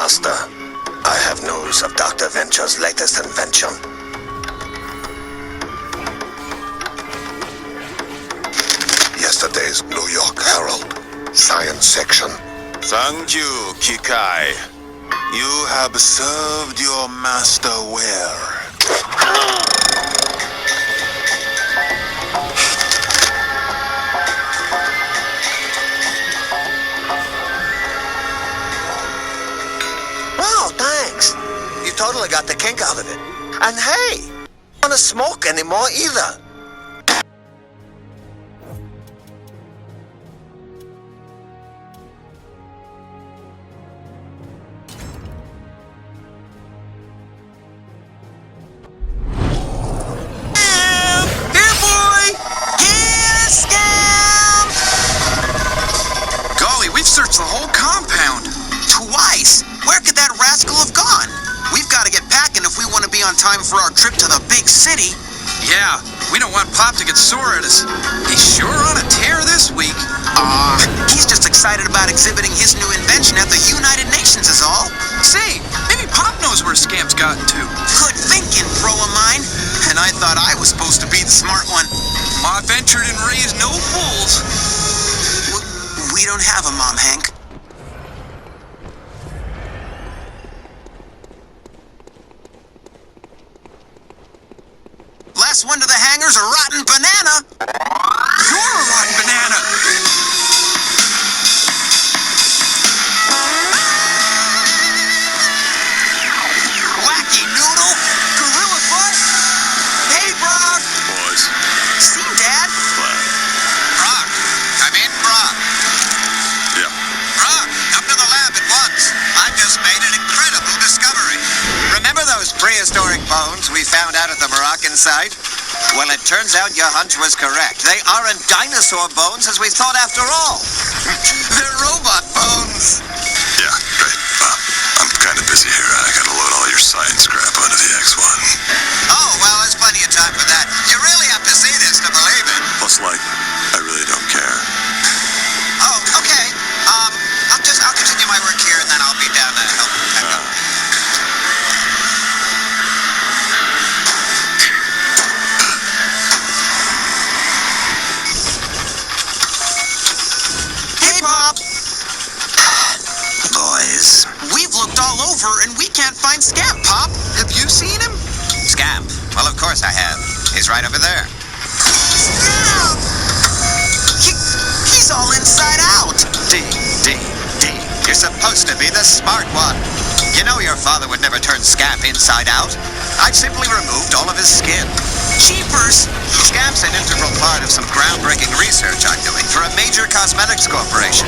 Master, I have news of Dr. Venture's latest invention. Yesterday's New York Herald, science section. Thank you, Kikai. You have served your master well. Oh, thanks. You totally got the kink out of it. And hey, I don't want to smoke anymore either. Searched the whole compound. Twice. Where could that rascal have gone? We've got to get packing if we want to be on time for our trip to the big city. Yeah, we don't want Pop to get sore at us. He's sure on a tear this week. He's just excited about exhibiting his new invention at the United Nations is all. Say, maybe Pop knows where Scamp's gotten to. Good thinking, bro of mine. And I thought I was supposed to be the smart one. Ma ventured and raised no fools. We don't have a Mom, Hank. Last one to the hangar's a rotten banana. You're a rotten banana. Wacky noodle. Gorilla butt. Hey, Brock. Boys. See, Dad? What? Brock. Come in, Brock. Yeah. Brock, come to the lab at once. I've just made an incredible discovery. Remember those prehistoric bones we found out at the Moroccan site? Well, it turns out your hunch was correct. They aren't dinosaur bones as we thought after all. They're robot bones. Yeah, great. I'm kind of busy here. I gotta load all your science crap onto the X1. Oh, well, there's plenty of time for that. You really have to see this to believe it. Plus, like, I really don't care. Oh, okay. I'll continue my work here and then I'll be down to help. Hey, Bob. Boys, we've looked all over and we can't find Scamp, Pop. Have you seen him? Scamp? Well, of course I have. He's right over there. Scamp! He's all inside out. D. You're supposed to be the smart one. You know your father would never turn Scamp inside out. I've simply removed all of his skin. Jeepers! Scamp's an integral part of some groundbreaking research I'm doing for a major cosmetics corporation.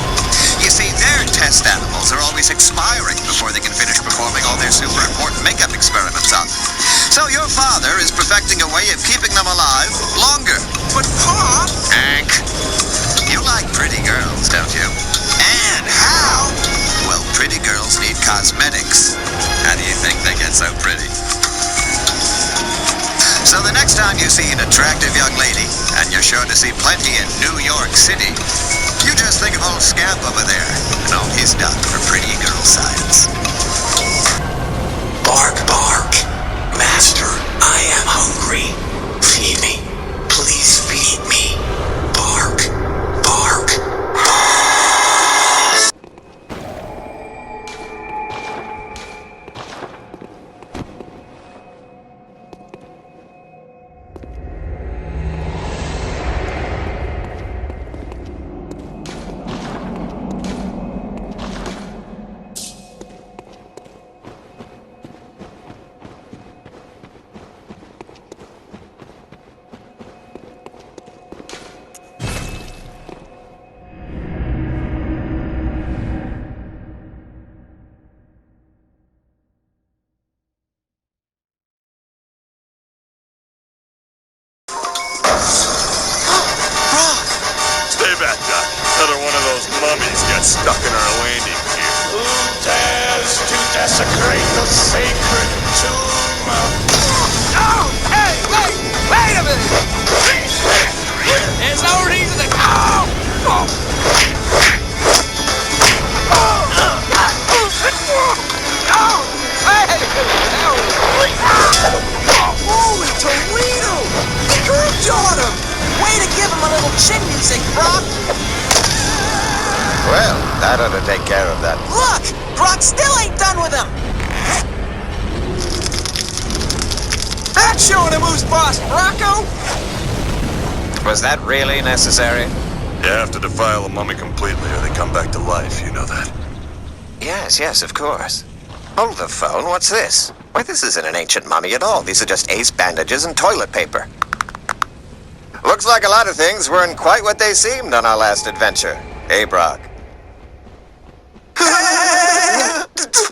You see, their test animals are always expiring before they can finish performing all their super important makeup experiments on them. So your father is perfecting a way of keeping them alive longer. But Pop... Hank, you like pretty girls, don't you? And how? Well, pretty girls need cosmetics. How do you think they get so pretty? So the next time you see an attractive young lady, and you're sure to see plenty in New York City, you just think of old Scamp over there, and all he's done for pretty girl science. Bark, bark. Master, I am hungry. Feed me. Please feed me. Bark, bark. mummies got stuck in our landing gear. Who dares to desecrate the sacred tomb of... Oh! Hey! Wait a minute! There's no reason to go! take care of that. Look! Brock still ain't done with him! That's showing him who's boss, Rocco! Was that really necessary? You have to defile a mummy completely or they come back to life, you know that. Yes, of course. Hold the phone, what's this? Why, this isn't an ancient mummy at all. These are just ace bandages and toilet paper. Looks like a lot of things weren't quite what they seemed on our last adventure. Hey, Brock.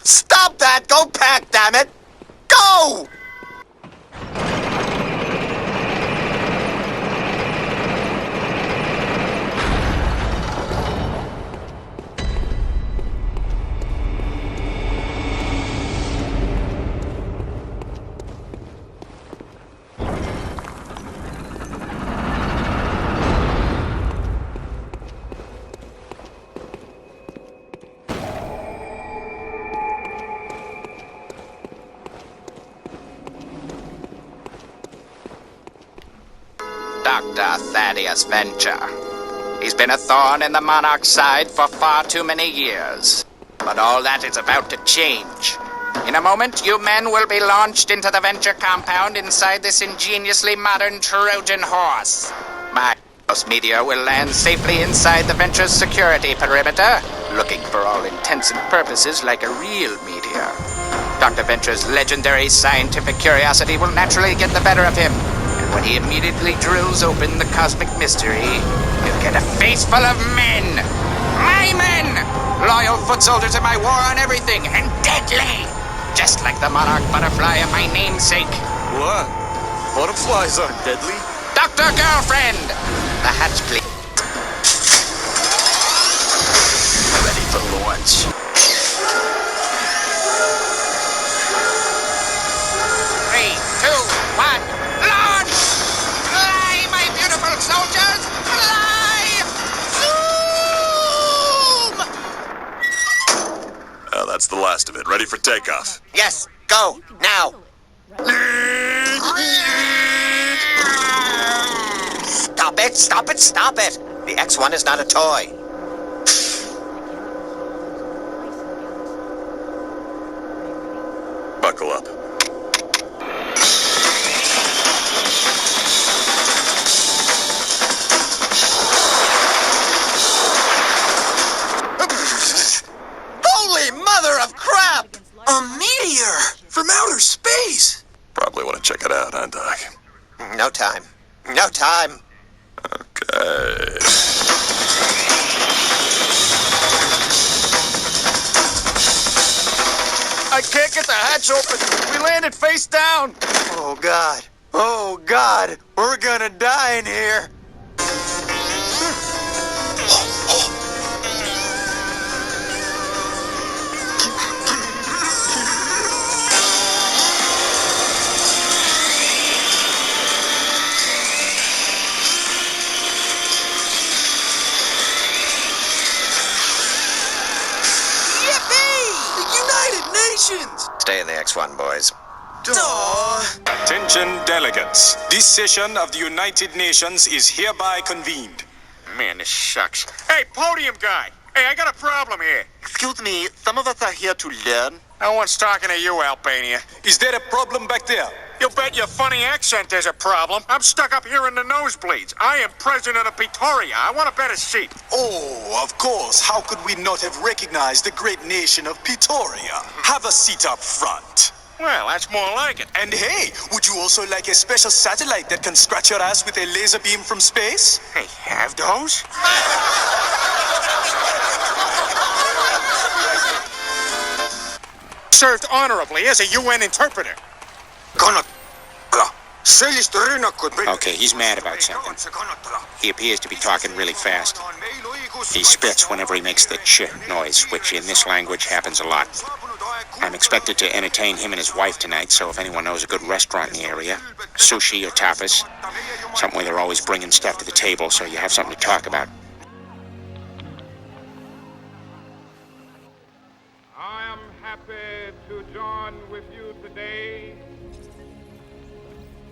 Stop that! Go pack, damn it! Go! Dr. Thaddeus Venture. He's been a thorn in the Monarch's side for far too many years. But all that is about to change. In a moment, you men will be launched into the Venture compound inside this ingeniously modern Trojan horse. My meteor will land safely inside the Venture's security perimeter, looking for all intents and purposes like a real meteor. Dr. Venture's legendary scientific curiosity will naturally get the better of him. When he immediately drills open the cosmic mystery, he'll get a face full of men! My men! Loyal foot soldiers in my war on everything, and deadly! Just like the monarch butterfly of my namesake. What? Butterflies aren't deadly? Dr. Girlfriend! The hatch, please. Ready for launch. 3, 2, 1... Fly, my beautiful soldiers! Fly! Zoom! Well, that's the last of it. Ready for takeoff. Yes, go, now! Stop it! The X1 is not a toy. Buckle up. A meteor from outer space! Probably want to check it out, huh, Doc? No time. Okay. I can't get the hatch open. We landed face down. Oh, God. We're gonna die in here. Stay in the X1, boys. Attention delegates. This session of the United Nations is hereby convened. Man, this sucks. Hey, podium guy. Hey, I got a problem here. Excuse me, some of us are here to learn. No one's talking to you, Albania. Is there a problem back there? You bet your funny accent there's a problem. I'm stuck up here in the nosebleeds. I am president of Pretoria. I want a better seat. Oh, of course. How could we not have recognized the great nation of Pretoria? Have a seat up front. Well, that's more like it. And hey, would you also like a special satellite that can scratch your ass with a laser beam from space? Hey, have those? Served honorably as a UN interpreter. Okay, he's mad about something. He appears to be talking really fast. He spits whenever he makes the ch noise, which in this language happens a lot. I'm expected to entertain him and his wife tonight, so if anyone knows a good restaurant in the area, sushi or tapas, something where they're always bringing stuff to the table so you have something to talk about. I am happy to join with you today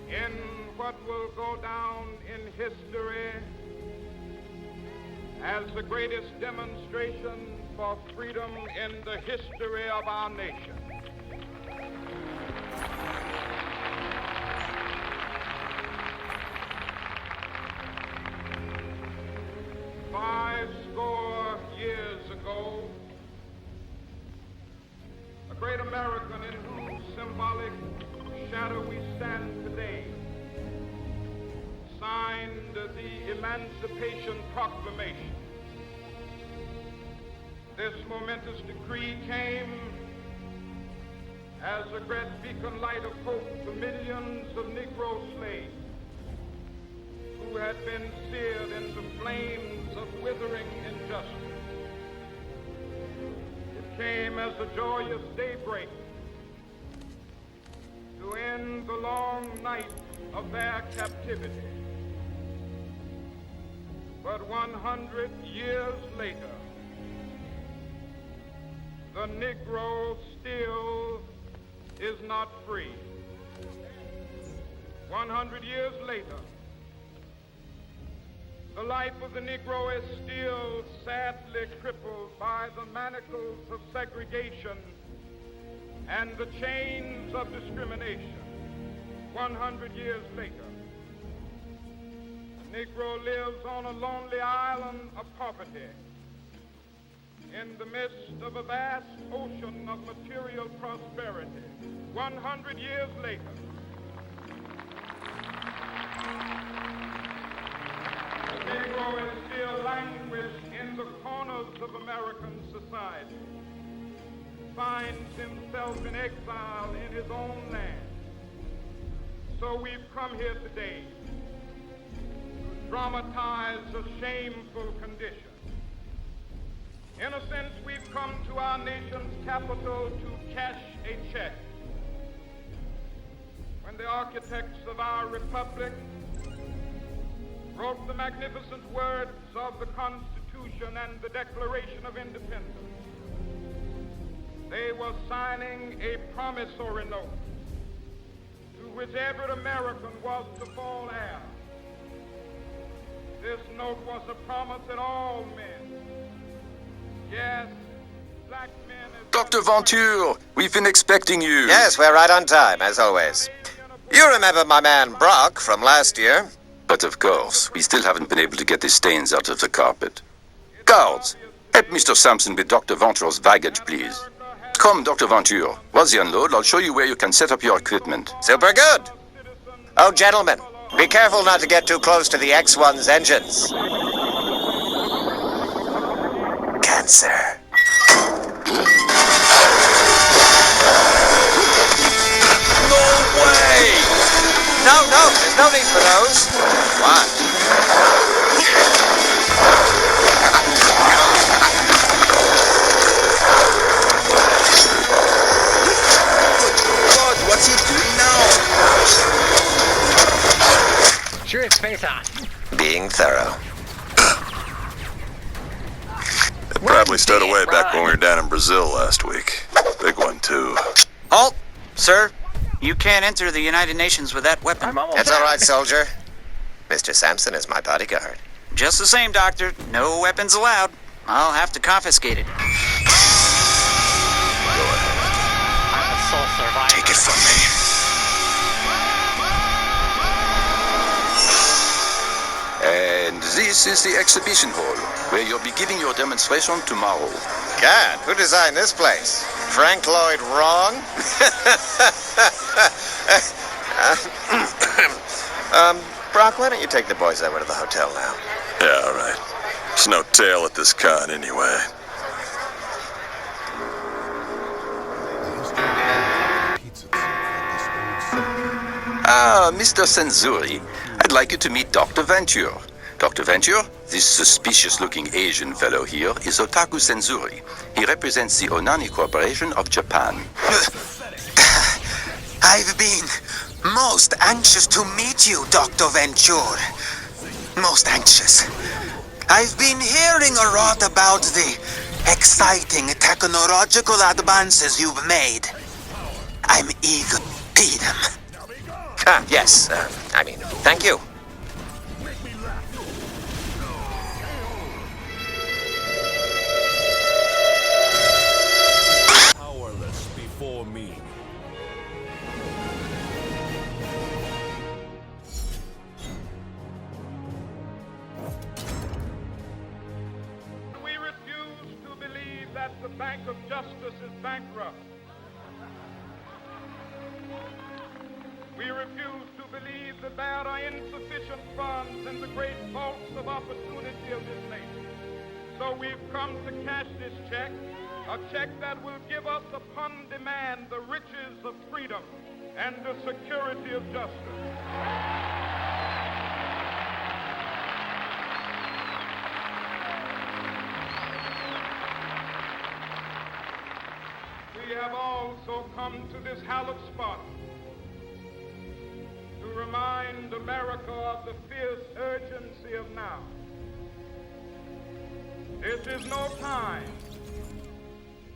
in what will go down in history as the greatest demonstration for freedom in the history of our nation. Fourscore years ago, a great American in whose symbolic shadow we stand today signed the Emancipation Proclamation. This momentous decree came as a great beacon light of hope to millions of Negro slaves who had been seared in the flames of withering injustice. It came as a joyous daybreak to end the long night of their captivity. But 100 years later, the Negro still is not free. 100 years later, the life of the Negro is still sadly crippled by the manacles of segregation and the chains of discrimination. 100 years later, the Negro lives on a lonely island of poverty in the midst of a vast ocean of material prosperity. 100 years later, the Negro is still languished in the corners of American society, finds himself in exile in his own land. So we've come here today to dramatize a shameful condition. In a sense, we've come to our nation's capital to cash a check. When the architects of our republic wrote the magnificent words of the Constitution and the Declaration of Independence, they were signing a promissory note to which every American was to fall heir. This note was a promise that all men, yes, black men... Dr. Venture, we've been expecting you. Yes, we're right on time, as always. You remember my man Brock from last year? But of course, we still haven't been able to get the stains out of the carpet. Guards, help Mr. Sampson with Dr. Venture's baggage, please. Come, Dr. Venture. Once the unload, I'll show you where you can set up your equipment. Super good. Oh, gentlemen, be careful not to get too close to the X-1's engines. Cancer. No way! No, there's no need for those. What? God, what's he doing now? Sure, it's face on. Being thorough. It probably stowed away back when we were down in Brazil last week. Big one, too. Halt! Sir, you can't enter the United Nations with that weapon. That's all right, soldier. Mr. Sampson is my bodyguard. Just the same, Doctor. No weapons allowed. I'll have to confiscate it. Take it from me. And this is the exhibition hall, where you'll be giving your demonstration tomorrow. God, who designed this place? Frank Lloyd Wrong? Brock, why don't you take the boys over to the hotel now? Yeah, all right. There's no tail at this con anyway. Ah, Mr. Senzuri, I'd like you to meet Dr. Venture. Dr. Venture, this suspicious-looking Asian fellow here is Otaku Senzuri. He represents the Onani Corporation of Japan. I've been most anxious to meet you, Dr. Venture. Most anxious. I've been hearing a lot about the exciting technological advances you've made. I'm eager to see them. Yes, thank you. justice is bankrupt. We refuse to believe that there are insufficient funds in the great vaults of opportunity of this nation. So we've come to cash this check, a check that will give us upon demand the riches of freedom and the security of justice. We have also come to this hallowed spot to remind America of the fierce urgency of now. This is no time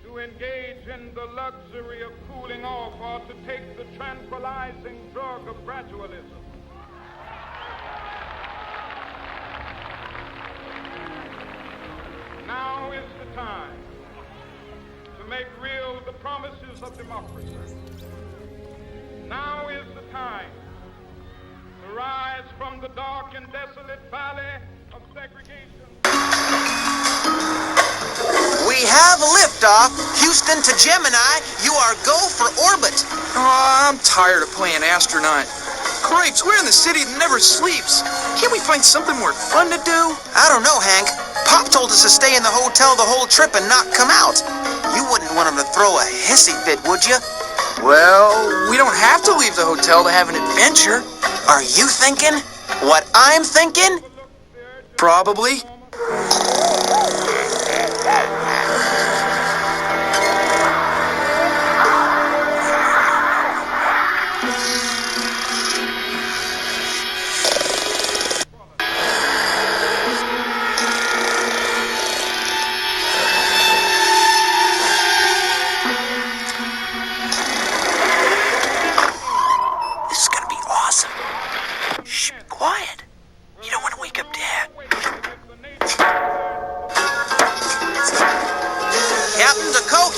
to engage in the luxury of cooling off or to take the tranquilizing drug of gradualism. Now is the time to make real the promises of democracy. Now is the time to rise from the dark and desolate valley of segregation. We have liftoff. Houston to Gemini. You are go for orbit. Oh, I'm tired of playing astronaut. Cripes, we're in the city that never sleeps. Can't we find something more fun to do? I don't know, Hank. Pop told us to stay in the hotel the whole trip and not come out. You wouldn't want him to throw a hissy fit, would you? Well, we don't have to leave the hotel to have an adventure. Are you thinking what I'm thinking? Probably.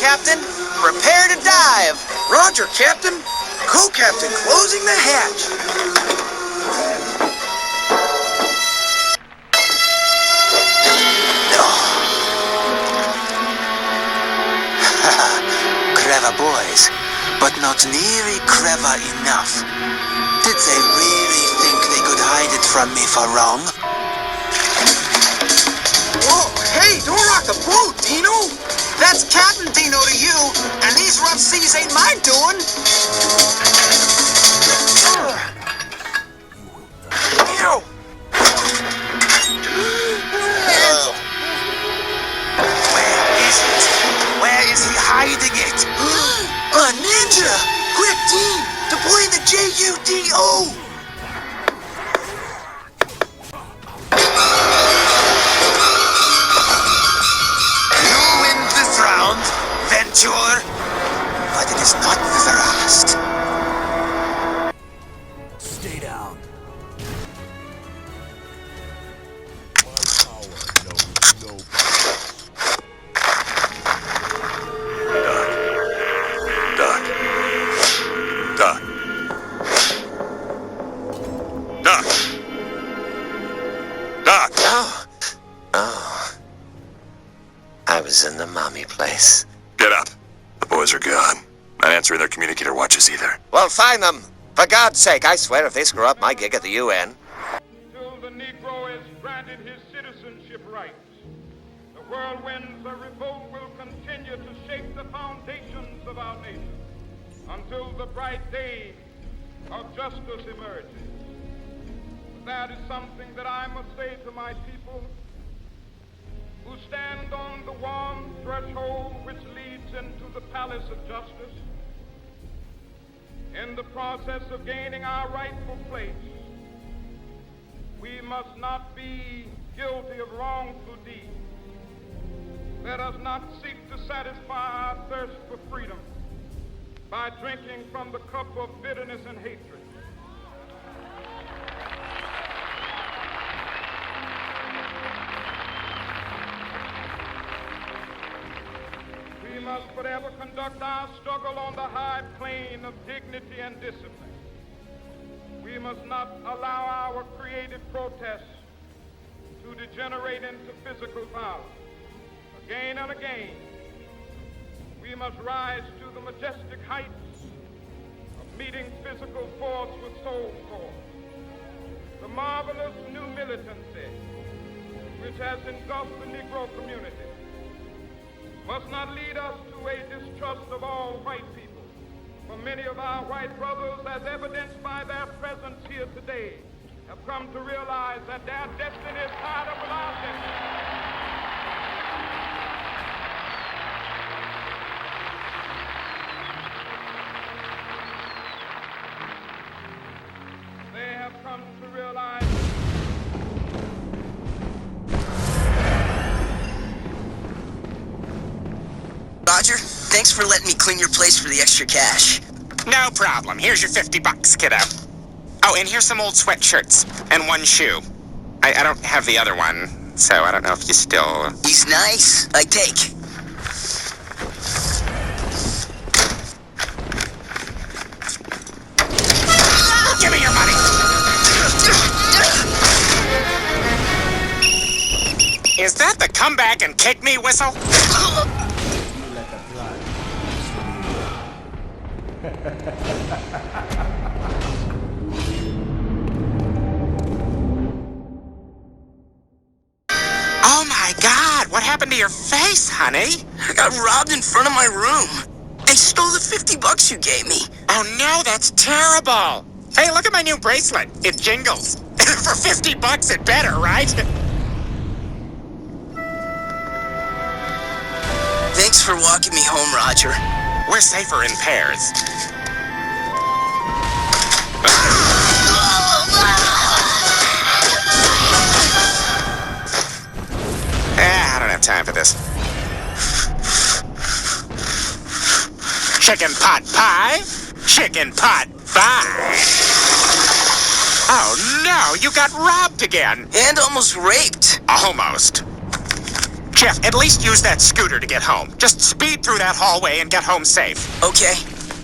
Captain. Prepare to dive. Roger, Captain. Co-Captain, closing the hatch. Clever boys, but not nearly clever enough. Did they really think they could hide it from me for long? Whoa, hey, don't rock the boat, Dino! That's Captain Dino to you, and these rough seas ain't my doing. Dino! Where is it? Where is he hiding it? A ninja! Quick, team! Deploy the JUDO! Venture, but it is not the last. Stay down. Doc! Oh. I was in the mommy place. Get up. The boys are gone. Not answering their communicator watches either. Well, find them. For God's sake, I swear if they screw up my gig at the UN. Until the Negro has granted his citizenship rights, the whirlwinds of revolt will continue to shake the foundations of our nation until the bright day of justice emerges. That is something that I must say to my people who stand on the warm threshold which leads into the palace of justice. In the process of gaining our rightful place, we must not be guilty of wrongful deeds. Let us not seek to satisfy our thirst for freedom by drinking from the cup of bitterness and hatred. We must forever conduct our struggle on the high plane of dignity and discipline. We must not allow our creative protests to degenerate into physical violence. Again and again, we must rise to the majestic heights of meeting physical force with soul force. The marvelous new militancy which has engulfed the Negro community must not lead us to a distrust of all white people. For many of our white brothers, as evidenced by their presence here today, have come to realize that their destiny is tied up with our destiny. They have come to realize Roger, thanks for letting me clean your place for the extra cash. No problem. Here's your $50, kiddo. Oh, and here's some old sweatshirts and one shoe. I don't have the other one, so I don't know if you still... He's nice. I take. Give me your money! Is that the come back and kick me whistle? Oh my God, what happened to your face, honey? I got robbed in front of my room. They stole the $50 you gave me. Oh no, that's terrible. Hey, look at my new bracelet. It jingles. For $50 it better, right? Thanks for walking me home, Roger. We're safer in pairs. I don't have time for this. Chicken pot pie? Chicken pot pie. Oh no, you got robbed again. And almost raped. Almost. Jeff, at least use that scooter to get home. Just speed through that hallway and get home safe. Okay.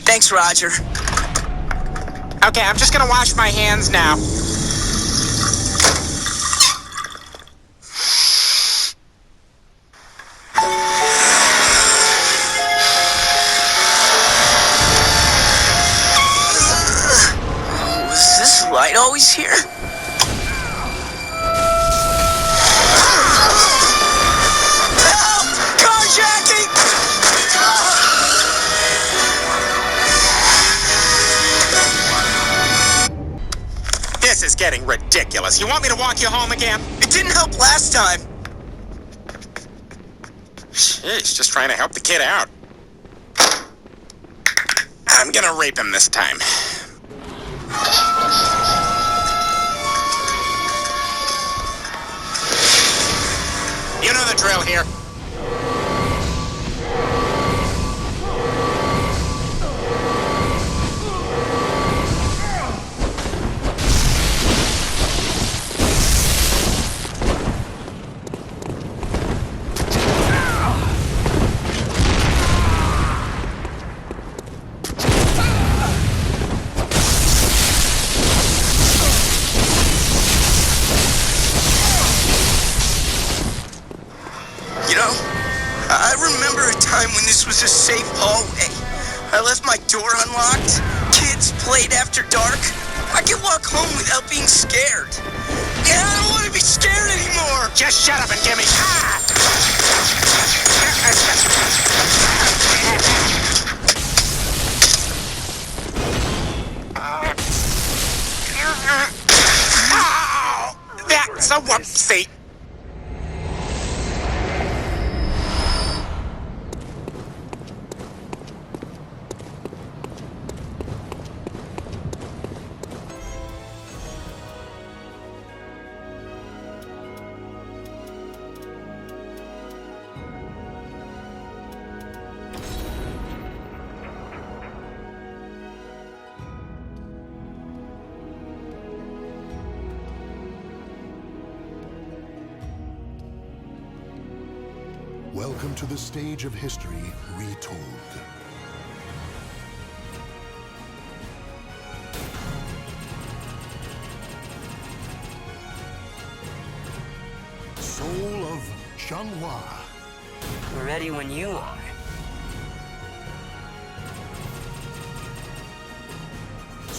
Thanks, Roger. Okay, I'm just gonna wash my hands now. Was this light always here? This is getting ridiculous. You want me to walk you home again? It didn't help last time. Jeez, just trying to help the kid out. I'm gonna rape him this time. You know the drill here. I remember a time when this was a safe hallway. I left my door unlocked. Kids played after dark. I could walk home without being scared. And I don't want to be scared anymore. Just shut up and give me... That's a whoopsie. Welcome to the stage of history retold. Soul of Changhua. We're ready when you are.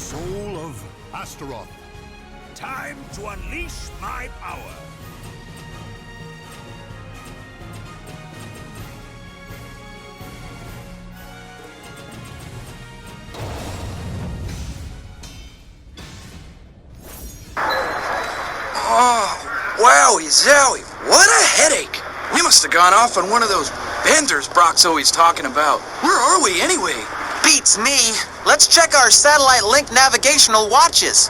soul of Astaroth. Time to unleash my power. Oh, wowie zowie, what a headache. We must have gone off on one of those benders Brock's always talking about. Where are we anyway? Beats me. Let's check our satellite link navigational watches.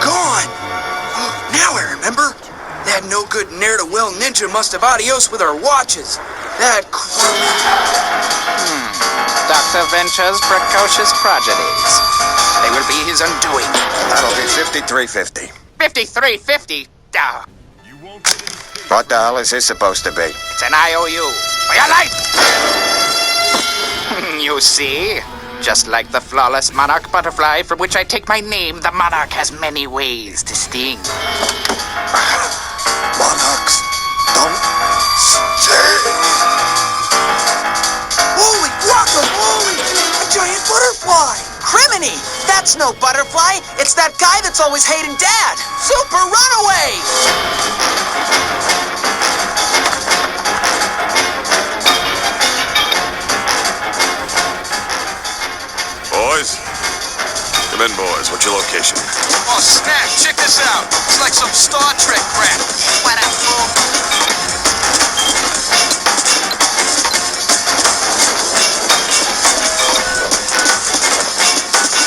Gone. Now I remember. That no-good ne'er-do-well ninja must have adios with our watches. That Dr. Venture's precocious prodigies. They will be his undoing. That'll be 5350. 5350? Oh, What the hell is this supposed to be? it's an IOU. For your life! You see? Just like the flawless monarch butterfly from which I take my name, the monarch has many ways to sting. Monarchs don't sting. Holy guacamole! A giant butterfly! Criminy! That's no butterfly! It's that guy that's always hating Dad! Super Runaway! Boys? Come in, boys. What's your location? Oh, snap! Check this out. It's like some Star Trek crap. What up, fool?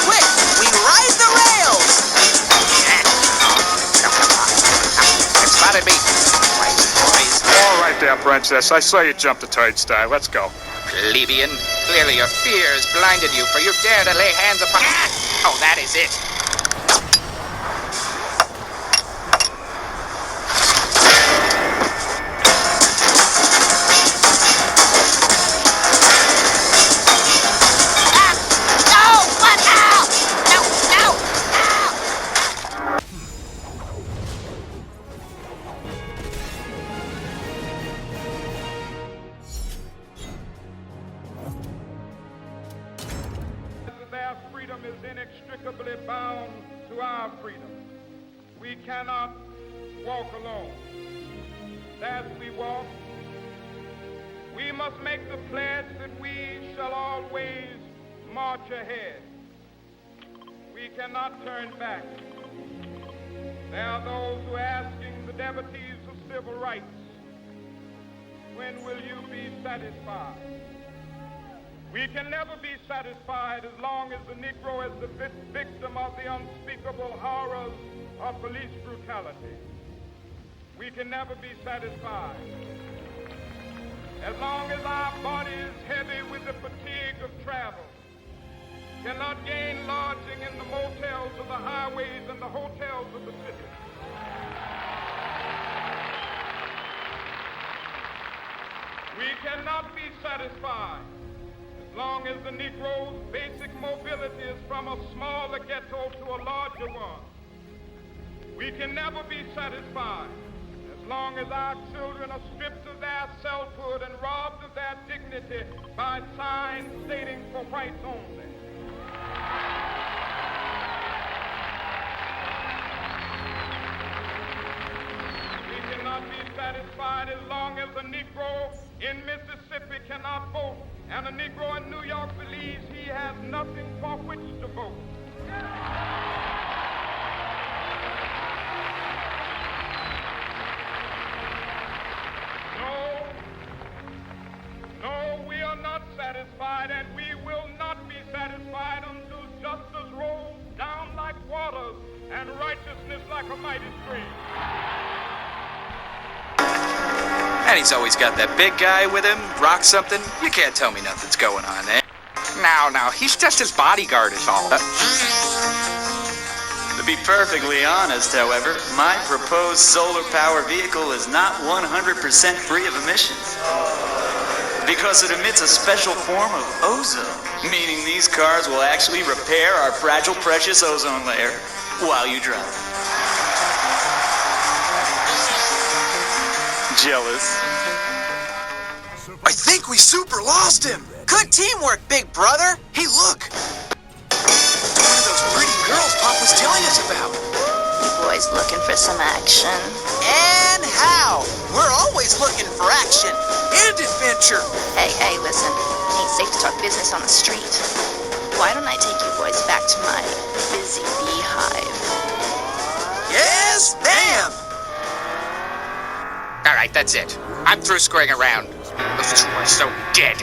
Quick! We ride the rails! It spotted me. Boys. All right there, Princess. I saw you jump the turnstile. Let's go. Plebeian, clearly your fears blinded you, for you dare to lay hands upon... Oh, that is it. Their freedom is inextricably bound to our freedom. We cannot walk alone. As we walk, we must make the pledge that we shall always march ahead. We cannot turn back. There are those who are asking the devotees of civil rights, when will you be satisfied? We can never be satisfied as long as the Negro is the victim of the unspeakable horrors of police brutality. We can never be satisfied as long as our body is heavy with the fatigue of travel, cannot gain lodging in the motels of the highways and the hotels of the city. We cannot be satisfied as long as the Negro's basic mobility is from a smaller ghetto to a larger one. We can never be satisfied as long as our children are stripped of their selfhood and robbed of their dignity by signs stating for whites only. We cannot be satisfied as long as a Negro in Mississippi cannot vote and a Negro in New York believes he has nothing for which to vote. No, we are not satisfied, and we will not be satisfied until justice rolls down like waters and righteousness like a mighty stream. And he's always got that big guy with him, rock something. You can't tell me nothing's going on there. Now, he's just his bodyguard is all. To be perfectly honest, however, my proposed solar power vehicle is not 100% free of emissions. Because it emits a special form of ozone, meaning these cars will actually repair our fragile, precious ozone layer while you drive. Jealous. I think we super lost him. Good teamwork, big brother. Hey, look. One of those pretty girls Pop was telling us about. You boys looking for some action? And how? We're always looking for action and adventure. Hey, listen. Ain't safe to talk business on the street. Why don't I take you boys back to my busy beehive? Yes, ma'am. All right, that's it. I'm through screwing around. Those two are so dead.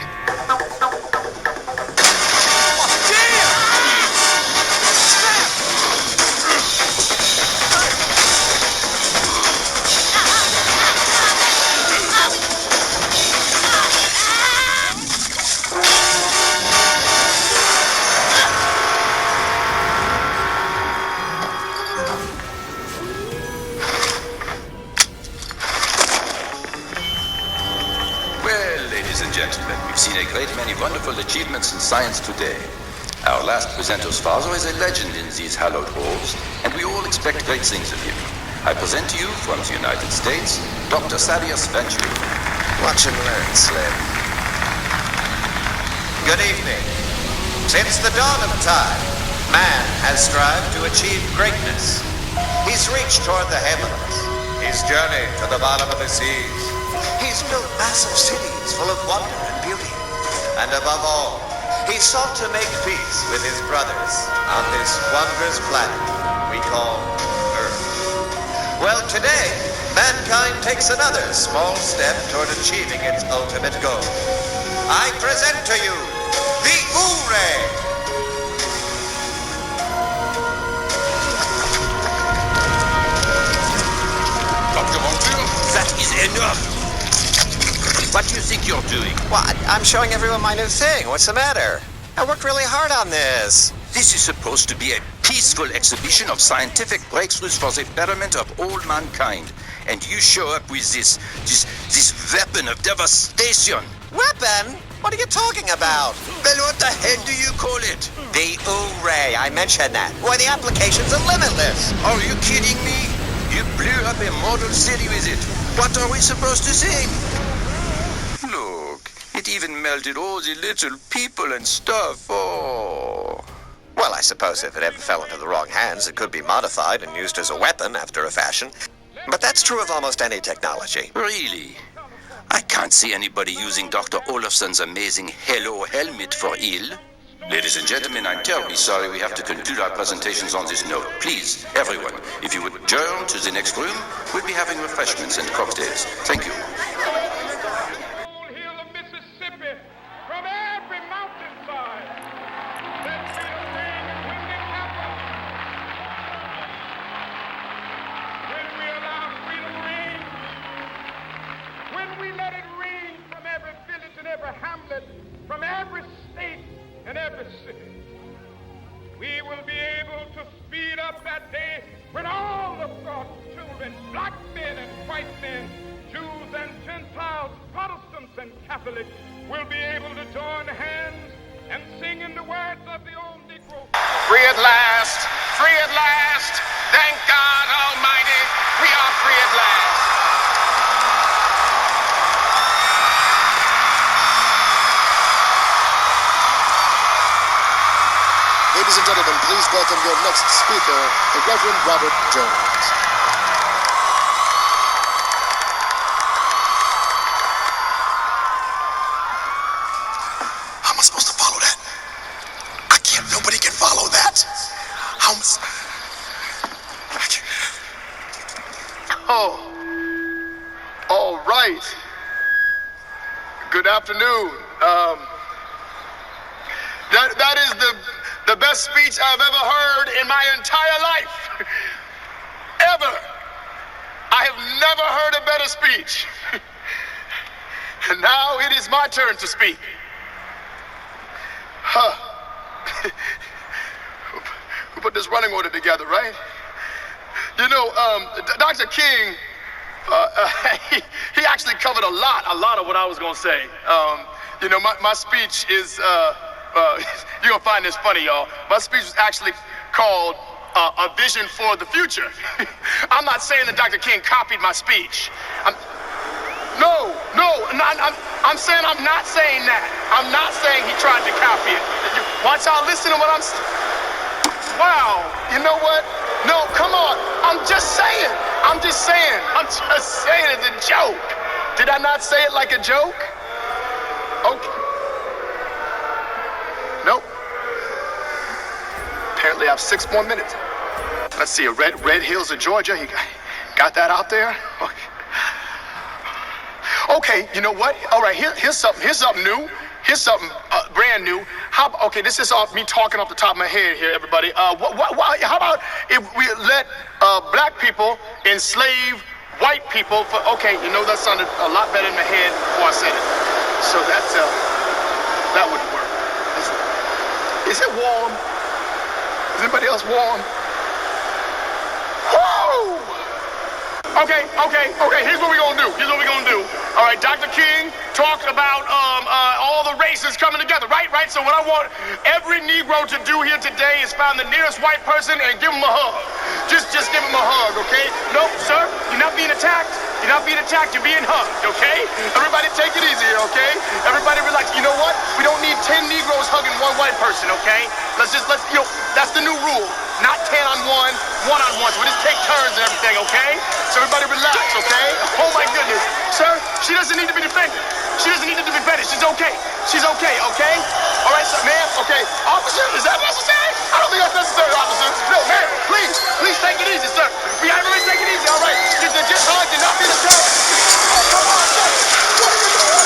Gentlemen, we've seen a great many wonderful achievements in science today. Our last presenter's father is a legend in these hallowed halls, and we all expect great things of him. I present to you, from the United States, Dr. Thaddeus Venture. Watch and learn, Slim. Good evening. Since the dawn of time, man has strived to achieve greatness. He's reached toward the heavens. He's journeyed to the bottom of the seas. He's built massive cities full of wonder and beauty. And above all, he sought to make peace with his brothers on this wondrous planet we call Earth. Well, today, mankind takes another small step toward achieving its ultimate goal. I present to you the Ure! Dr. Venture, that is enough! What do you think you're doing? Well, I'm showing everyone my new thing. What's the matter? I worked really hard on this. This is supposed to be a peaceful exhibition of scientific breakthroughs for the betterment of all mankind. And you show up with this weapon of devastation. Weapon? What are you talking about? Well, what the hell do you call it? The Ure. I mentioned that. Why, the applications are limitless. Are you kidding me? You blew up a model city with it. What are we supposed to think? Look, it even melted all the little people and stuff. Oh. Well, I suppose if it ever fell into the wrong hands, it could be modified and used as a weapon after a fashion. But that's true of almost any technology. Really? I can't see anybody using Dr. Olafson's amazing Hello helmet for ill. Ladies and gentlemen, I'm terribly sorry we have to conclude our presentations on this note. Please, everyone, if you would adjourn to the next room, we'll be having refreshments and cocktails. Thank you. Hill of Mississippi, from every mountainside, let freedom ring, and when it happens, when we allow freedom ring, when we let it ring from every village and every hamlet, from every state and every city, we will be able to speed up that day when all of God's children, black men and white men, Jews and Gentiles, Protestants and Catholics, will be able to join hands and sing in the words of the old Negro. Free at last! Free at last! Thank God Almighty, we are free at last! Ladies and gentlemen, please welcome your next speaker, the Reverend Robert Jones. How am I supposed to follow that? I can't. Nobody can follow that. How am I can't. Oh. All right. Good afternoon. That is the best speech I've ever heard in my entire life. Ever. I have never heard a better speech. And now it is my turn to speak. Who put this running order together, right? You know, Dr. King, he actually covered a lot of what I was going to say. You know, my speech is, you're going to find this funny, y'all. My speech was actually called A Vision for the Future. I'm not saying that Dr. King copied my speech. No, I'm saying I'm not saying that. I'm not saying he tried to copy it. Watch y'all listen to what I'm saying. Wow, you know what? No, come on. I'm just saying. I'm just saying it's a joke. Did I not say it like a joke? Okay. Nope. Apparently I have 6 more minutes. Let's see, Red Hills of Georgia. He got that out there? Okay, you know what? All right, here's something new. Here's something brand new. Okay, this is off me talking off the top of my head here, everybody. How about if we let black people enslave white people for? Okay, you know that sounded a lot better in my head before I said it. So that wouldn't work. Is it warm? Is anybody else warm? Whoa! Okay. Here's what we're gonna do. All right, Dr. King talked about all the races coming together, right? So what I want every Negro to do here today is find the nearest white person and give him a hug. Just give him a hug, okay? No, sir, you're not being attacked. You're being hugged, okay? Everybody take it easy, okay? Everybody relax. You know what? We don't need 10 Negroes hugging one white person, okay? Let's that's the new rule. Not 10 on one-on-one. So we just take turns and everything, okay? So everybody relax, okay? Oh my goodness. Sir, she doesn't need to be defended. She's okay. Okay? All right, sir, ma'am, okay. Officer, is that necessary? I don't think that's necessary, officer. No, ma'am, please take it easy, sir. We gotta really take it easy, all right? Just hug and not be the terror. Oh, come on, sir. What are you doing?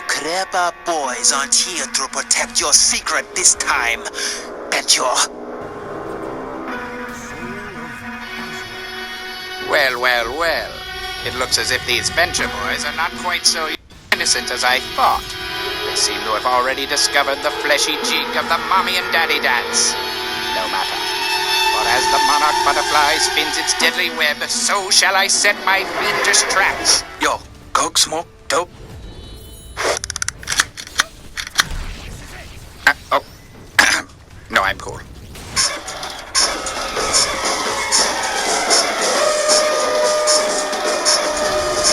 Clever boys aren't here to protect your secret this time, Benjur. Well. It looks as if these Venture boys are not quite so innocent as I thought. They seem to have already discovered the fleshy cheek of the mommy and daddy dance. No matter. For as the monarch butterfly spins its deadly web, so shall I set my fiendish traps. Yo, coke, smoke, dope. No, I'm cool.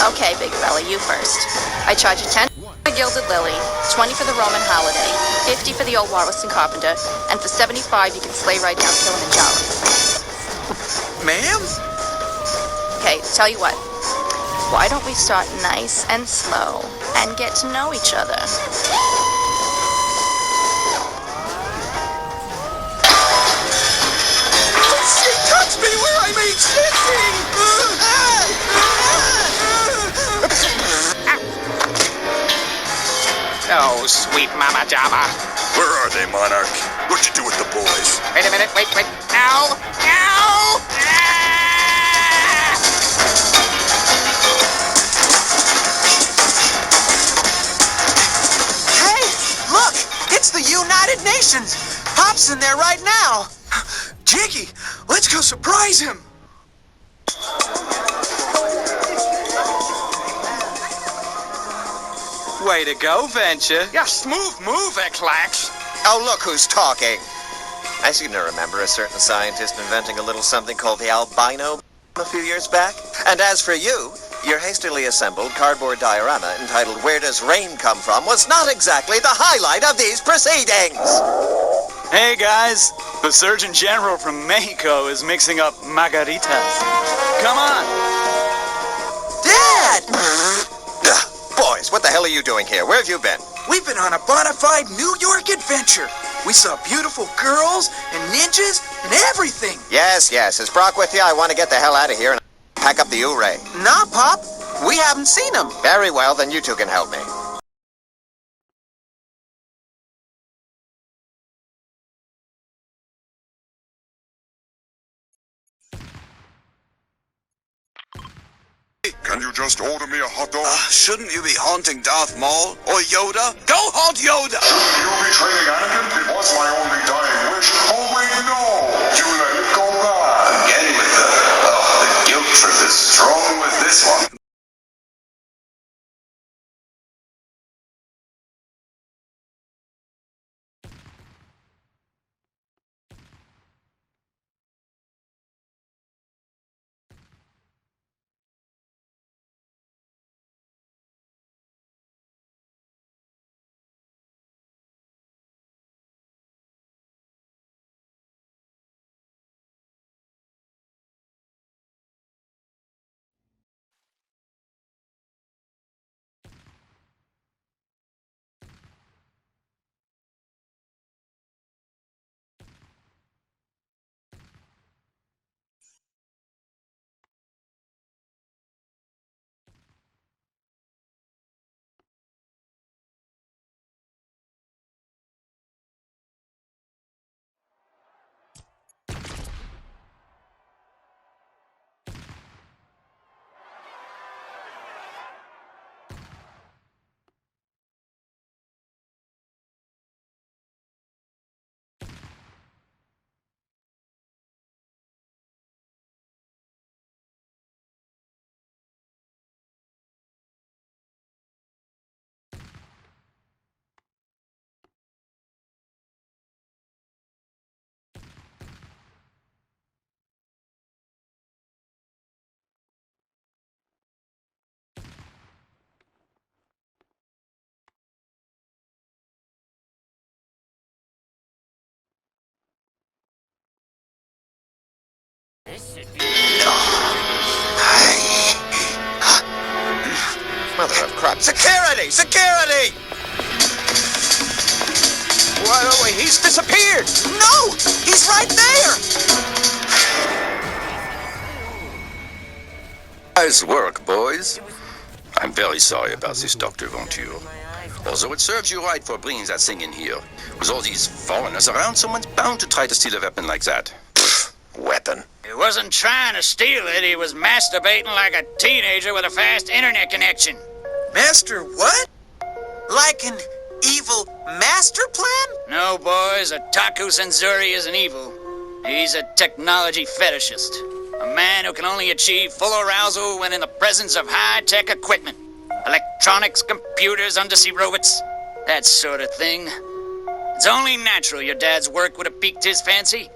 Okay, big fella, you first. I charge you 10 for the Gilded Lily, 20 for the Roman Holiday, 50 for the Old Warleston Carpenter, and for 75 you can sleigh ride down Kilimanjaro. Ma'am? Okay, tell you what. Why don't we start nice and slow and get to know each other? Touch me where I make sensing! Oh, sweet Mama Jama. Where are they, Monarch? What'd you do with the boys? Wait a minute, wait. Ow! Ow! Ah! the United Nations. Pop's in there right now. Jiggy, let's go surprise him. Way to go, Venture. Yeah, smooth move, Eclax. Oh, look who's talking. I seem to remember a certain scientist inventing a little something called the albino a few years back. And as for you, your hastily assembled cardboard diorama entitled Where Does Rain Come From was not exactly the highlight of these proceedings. Hey, guys. The Surgeon General from Mexico is mixing up margaritas. Come on. Dad! Boys, what the hell are you doing here? Where have you been? We've been on a bona fide New York adventure. We saw beautiful girls and ninjas and everything. Yes. Is Brock with you? I want to get the hell out of here and pack up the Ouray. Nah, Pop. We haven't seen him. Very well, then you two can help me. Can you just order me a hot dog? Shouldn't you be haunting Darth Maul or Yoda? Go haunt Yoda! Shouldn't you be training Anakin? It was my only dying wish. Oh, wait, no! You let it go bad. Again with the guilt trip is strong with this one. Mother of crap. Security! Security! Whoa, he's disappeared. No, he's right there. Nice work, boys. I'm very sorry about this, Dr. Venture. Although it serves you right for bringing that thing in here. With all these foreigners around, someone's bound to try to steal a weapon like that. Weapon? He wasn't trying to steal it. He was masturbating like a teenager with a fast internet connection. Master what? Like an evil master plan? No, boys. Otaku Senzuri isn't evil. He's a technology fetishist. A man who can only achieve full arousal when in the presence of high-tech equipment. Electronics, computers, undersea robots. That sort of thing. It's only natural your dad's work would have piqued his fancy.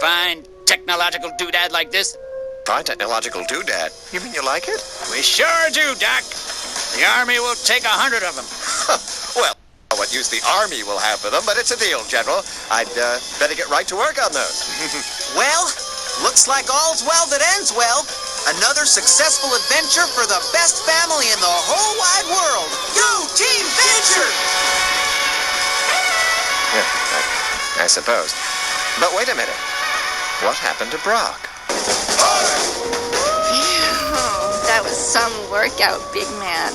Fine technological doodad like this. Fine technological doodad? You mean you like it? We sure do, Doc. The Army will take 100 of them. Well, what use the Army will have for them, but it's a deal, General. I'd better get right to work on those. Well, looks like all's well that ends well. Another successful adventure for the best family in the whole wide world. Go, Team Venture! Yeah, I suppose. But wait a minute. What happened to Brock? That was some workout, big man.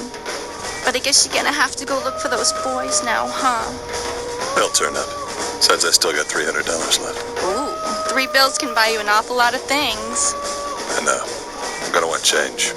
But I guess you're gonna have to go look for those boys now, huh? They'll turn up. Besides, I still got $300 left. Ooh, 3 bills can buy you an awful lot of things. I know. I'm gonna want change.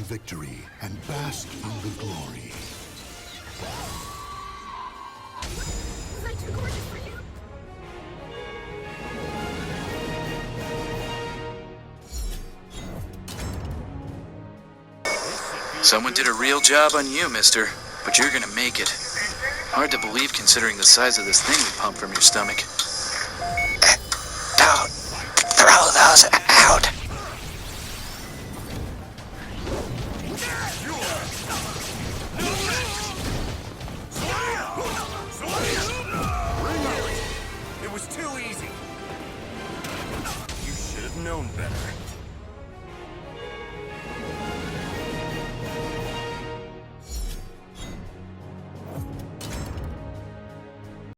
victory and bask in the glory. Someone did a real job on you, mister. But you're gonna make it. Hard to believe considering the size of this thing you pump from your stomach. Don't throw those